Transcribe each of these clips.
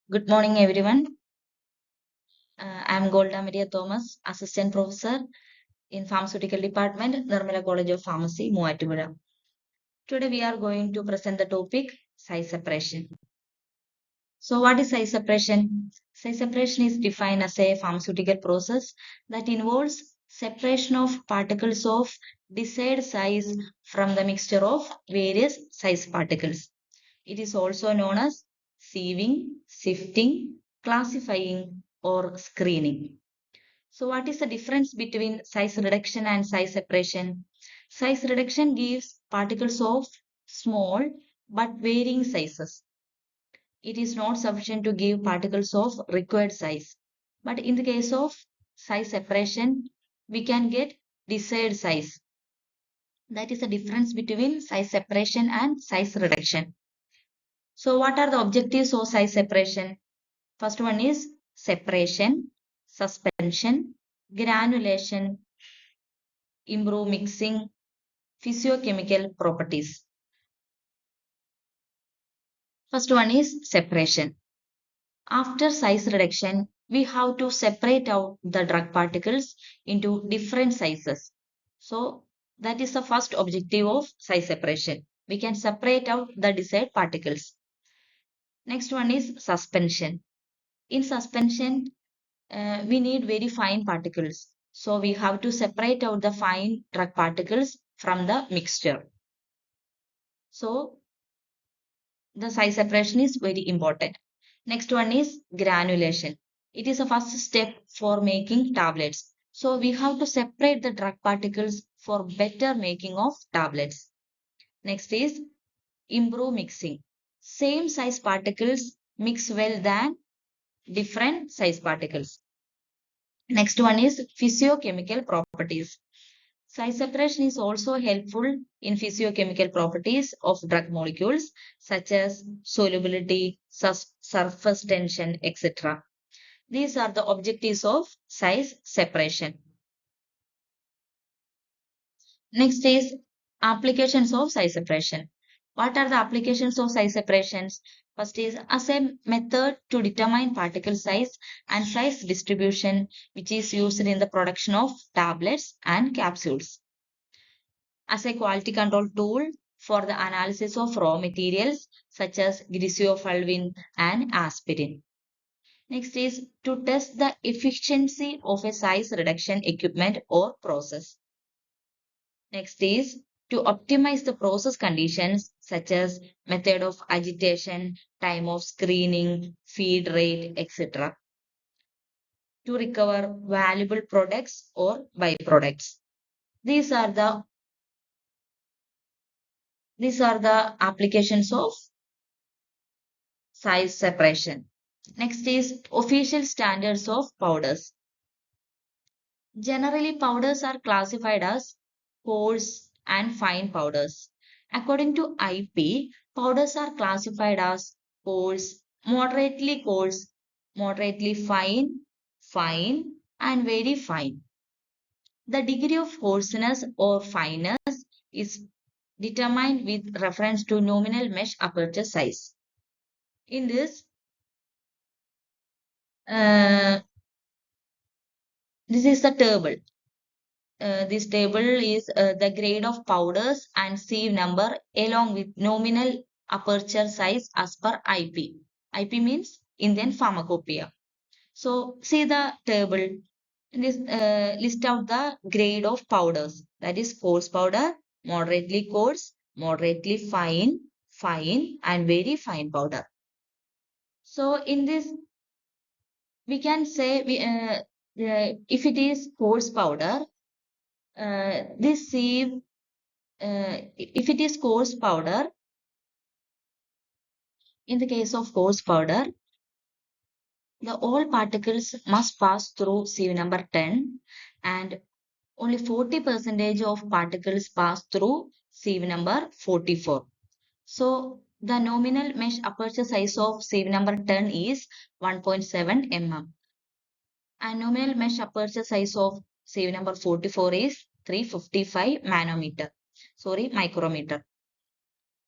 Good morning, everyone. I'm Golda Maria Thomas, Assistant Professor in Pharmaceutical Department, Nirmala College of Pharmacy, Muattumura. Today, we are going to present the topic size separation. So, what is size separation? Size separation is defined as a pharmaceutical process that involves separation of particles of desired size from the mixture of various size particles. It is also known as sieving, sifting, classifying, or screening. So, what is the difference between size reduction and size separation? Size reduction gives particles of small but varying sizes. It is not sufficient to give particles of required size. But in the case of size separation, we can get desired size. That is the difference between size separation and size reduction. So, what are the objectives of size separation? First one is separation, suspension, granulation, improve mixing, physiochemical properties. First one is separation. After size reduction, we have to separate out the drug particles into different sizes. So that is the first objective of size separation. We can separate out the desired particles. Next one is suspension. In suspension, we need very fine particles. So we have to separate out the fine drug particles from the mixture. So the size separation is very important. Next one is granulation. It is a first step for making tablets. So we have to separate the drug particles for better making of tablets. Next is improve mixing. Same size particles mix well than different size particles. Next one is physiochemical properties. Size separation is also helpful in physiochemical properties of drug molecules such as solubility, surface tension, etc. These are the objectives of size separation. Next is applications of size separation. What are the applications of size separations? First is as a method to determine particle size and size distribution, which is used in the production of tablets and capsules. As a quality control tool for the analysis of raw materials such as griseofulvin and aspirin. Next is to test the efficiency of a size reduction equipment or process. Next is to optimize the process conditions such as method of agitation, time of screening, feed rate, etc. to recover valuable products or byproducts. These are the applications of size separation. Next is official standards of powders. Generally, powders are classified as coarse and fine powders. According to IP, powders are classified as coarse, moderately fine, fine, and very fine. The degree of coarseness or fineness is determined with reference to nominal mesh aperture size. In uh, this is the table. This table is the grade of powders and sieve number along with nominal aperture size as per IP. IP means Indian Pharmacopoeia. So see the table. This list out the grade of powders. That is coarse powder, moderately coarse, moderately fine, fine, and very fine powder. So in this, we can say if it is coarse powder, this sieve if it is coarse powder, in the case of coarse powder, the all particles must pass through sieve number 10 and only 40% of particles pass through sieve number 44. So the nominal mesh aperture size of sieve number 10 is 1.7 mm and nominal mesh aperture size of sieve number 44 is 355 micrometer.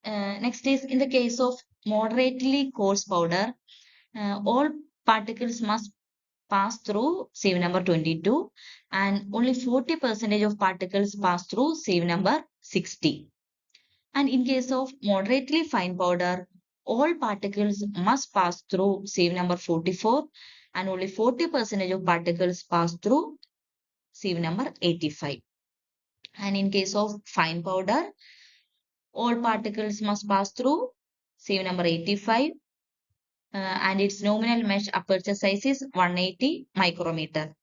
Next is in the case of moderately coarse powder, All particles must pass through sieve number 22 and only 40% of particles pass through sieve number 60. And in case of moderately fine powder, all particles must pass through sieve number 44 and only 40% of particles pass through sieve number 85. And in case of fine powder, all particles must pass through sieve number 85 and its nominal mesh aperture size is 180 micrometer.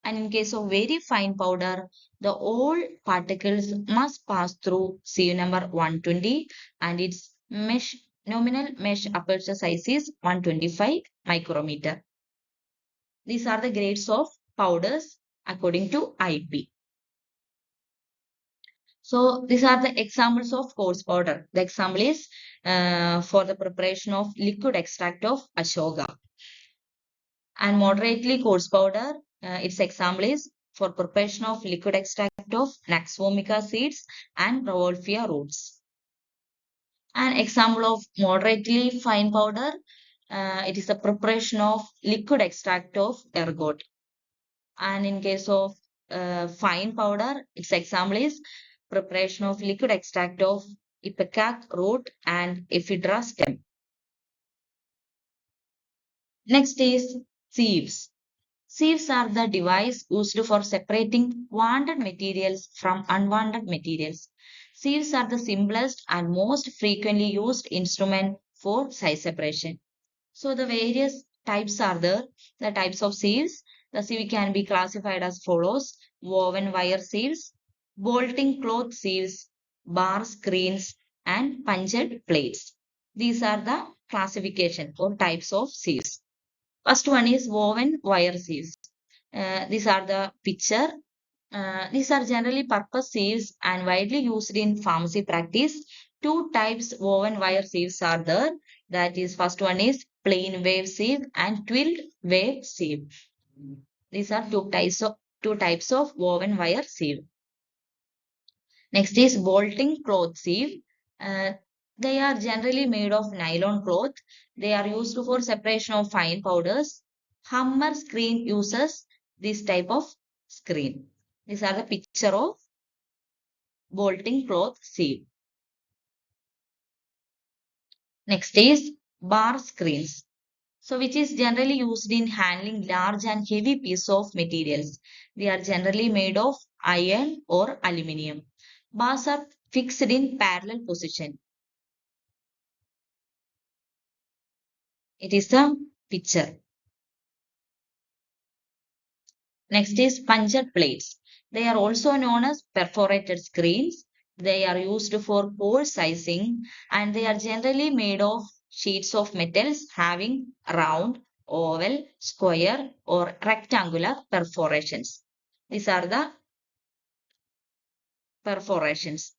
And in case of very fine powder, the all particles must pass through sieve number 120 and its mesh nominal mesh aperture size is 125 micrometer. These are the grades of powders according to IP. So these are the examples of coarse powder. The example is for the preparation of liquid extract of ashoka. And moderately coarse powder, its example is for preparation of liquid extract of Nux vomica seeds and Ravolfia roots. An example of moderately fine powder, it is the preparation of liquid extract of ergot. And in case of fine powder, its example is preparation of liquid extract of ipecac root and ephedra stem. Next is sieves. Sieves are the device used for separating wanted materials from unwanted materials. Sieves are the simplest and most frequently used instrument for size separation. So the various types are there. The types of sieves. The sieve can be classified as follows: woven wire sieves, bolting cloth sieves, bar screens, and punched plates. These are the classification or types of sieves. First one is woven wire sieves. These are the picture. These are generally purpose sieves and widely used in pharmacy practice. Two types woven wire sieves are there. That is, first one is plain wave sieve and twilled wave sieve. These are two types of woven wire sieve. Next is bolting cloth sieve. Uh, they are generally made of nylon cloth. They are used for separation of fine powders. Hammer screen uses this type of screen. These are the picture of bolting cloth sieve. Next is bar screens. So which is generally used in handling large and heavy piece of materials. They are generally made of iron or aluminium. Bars are fixed in parallel position. It is the picture. Next is punched plates. They are also known as perforated screens. They are used for hole sizing and they are generally made of sheets of metals having round, oval, square or rectangular perforations. These are the perforations.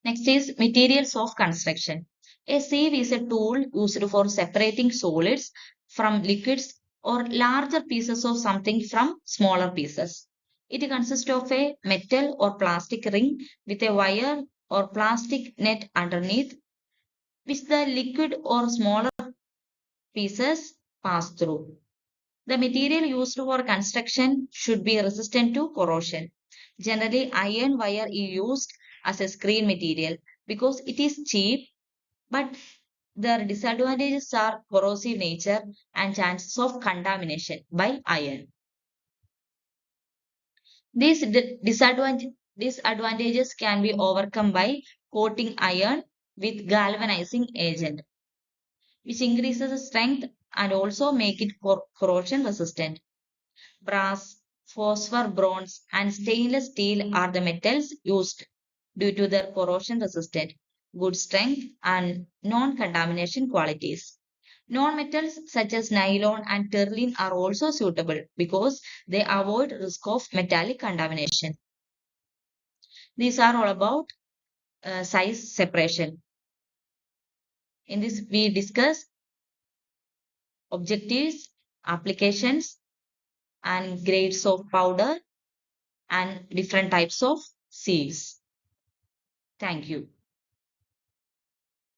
Next is materials of construction. A sieve is a tool used for separating solids from liquids or larger pieces of something from smaller pieces. It consists of a metal or plastic ring with a wire or plastic net underneath which the liquid or smaller pieces pass through. The material used for construction should be resistant to corrosion. Generally, iron wire is used as a screen material because it is cheap, but their disadvantages are corrosive nature and chances of contamination by iron. Disadvantages can be overcome by coating iron with galvanizing agent, which increases the strength and also make it corrosion resistant. Brass, phosphor, bronze, and stainless steel are the metals used due to their corrosion resistant, good strength, and non contamination qualities. Non metals such as nylon and terling are also suitable because they avoid risk of metallic contamination. These are all about size separation. In this, we discuss objectives, applications, and grades of powder and different types of sieves. Thank you.